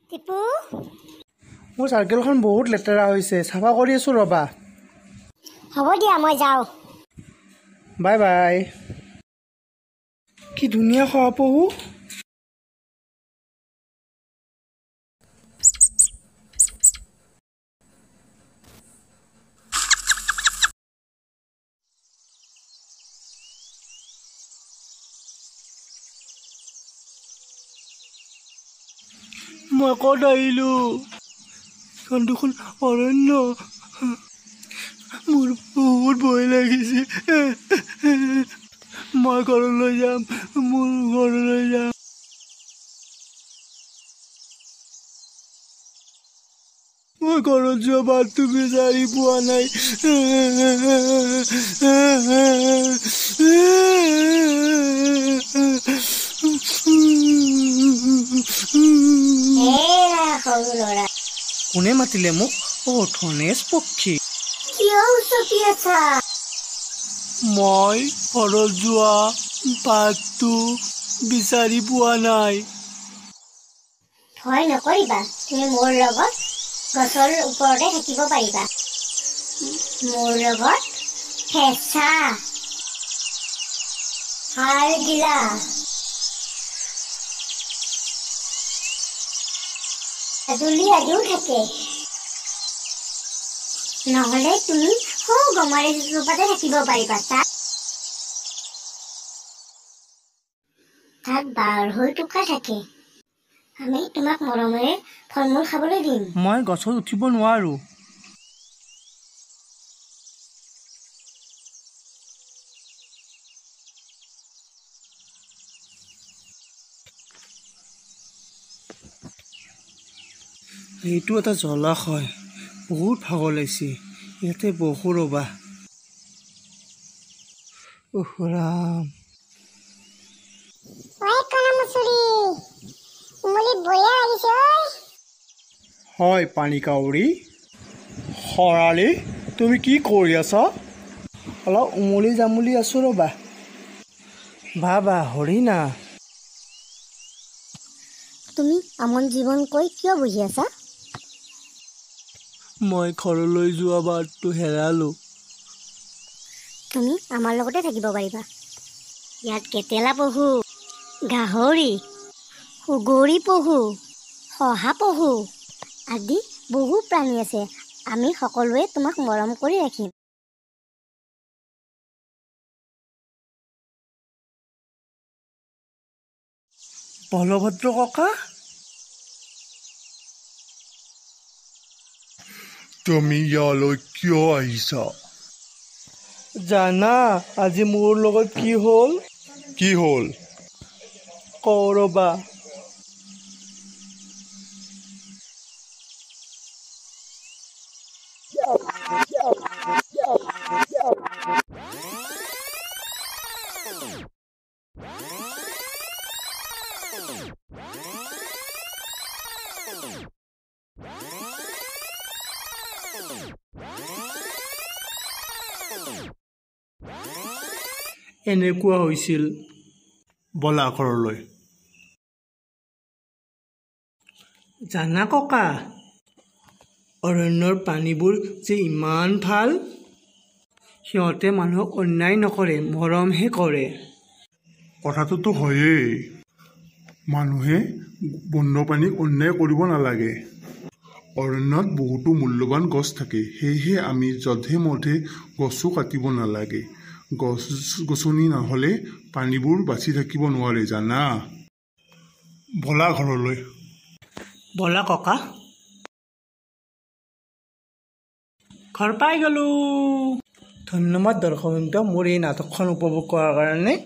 টিপু মোৰ চাইকেলখন বহুত লেতেৰা হৈছে, চাফা কৰি আছো ৰবা। হ'ব দিয়া মই যাওঁ। Bye bye. কি ধুনীয়া শহাপহু। মই ক'ত আহিলো? এখন দেখোন অৰণ্য। মোৰ বহুত ভয় লাগিছে। মই ঘৰলৈ যাম, মোৰ ঘৰলৈ যাম। মই ঘৰত যোৱা বাটটো বিচাৰি পোৱা নাই। সৰু ল'ৰা কোনে মাতিলে মোক? ধনেশ পক্ষী। কিয় উচকি আছা? মই ঘৰত যোৱা বাটটো বিচাৰি পোৱা নাই। ভয় নকৰিবা, তুমি মোৰ লগত গছৰ ওপৰতে থাকিব পাৰিবা। মোৰ লগত ফেঁচা, হালগিলা, আজুলি আদিও থাকে। নহ'লে তুমি গমাৰি চোপাতে থাকিব পাৰিবা। তাত 12 টকা থাকে। আমি তোমাক মৰমেৰে ফল মূল খাবলৈ দিম। মই গছত উঠিব নোৱাৰো। এইটো এটা জলাশয়, বহুত ভাগৰ লাগিছে। ইয়াতে বহু ৰবা। ৰাম, হয় পানী কাউৰী। শৰালী, তুমি কি কৰি আছা? অলপ উমলি যাম বুলি আছো ৰবা। বাবা হৰিণা। তুমি আমন জীৱন কৈ কিয় বহি আছা? মই ঘৰলৈ যোৱা বাটটো হেৰালো। তুমি আমাৰ লগতে থাকিব পাৰিবা। ইয়াত কেটেলা পহু, গাহৰি, সুগৰি পহু, শহাপহু আদি বহু প্ৰাণী আছে। আমি সকলোৱে তোমাক মৰম কৰি ৰাখিম। বলভদ্ৰ ককা, তুমি ইয়ালৈ কিয় আহিছা? জানা আজি মোৰ লগত কি হ'ল? কি হ'ল? কওঁ ৰবা। এনেকুৱা হৈছিল। বলা ঘৰলৈ। জানা ককা, অৰণ্যৰ প্ৰাণীবোৰ যে ইমান ভাল। সিহঁতে মানুহক অন্যায় নকৰে, মৰমহে কৰে। কথাটোতো হয়েই। মানুহে বন্যপ্ৰাণীক অন্যায় কৰিব নালাগে। অৰণ্যত বহুতো মূল্যৱান গছ থাকে, সেয়েহে আমি যধে মধে গছো কাটিব নালাগে। গছ-গছনি নহ'লে প্ৰাণীবোৰ বাচি থাকিব নোৱাৰে জানা। বলা ঘৰলৈ। বলা ককা। ঘৰ পাই গলো। ধন্যবাদ দৰ্শক বৃন্দ, মোৰ এই নাটকখন উপভোগ কৰাৰ কাৰণে।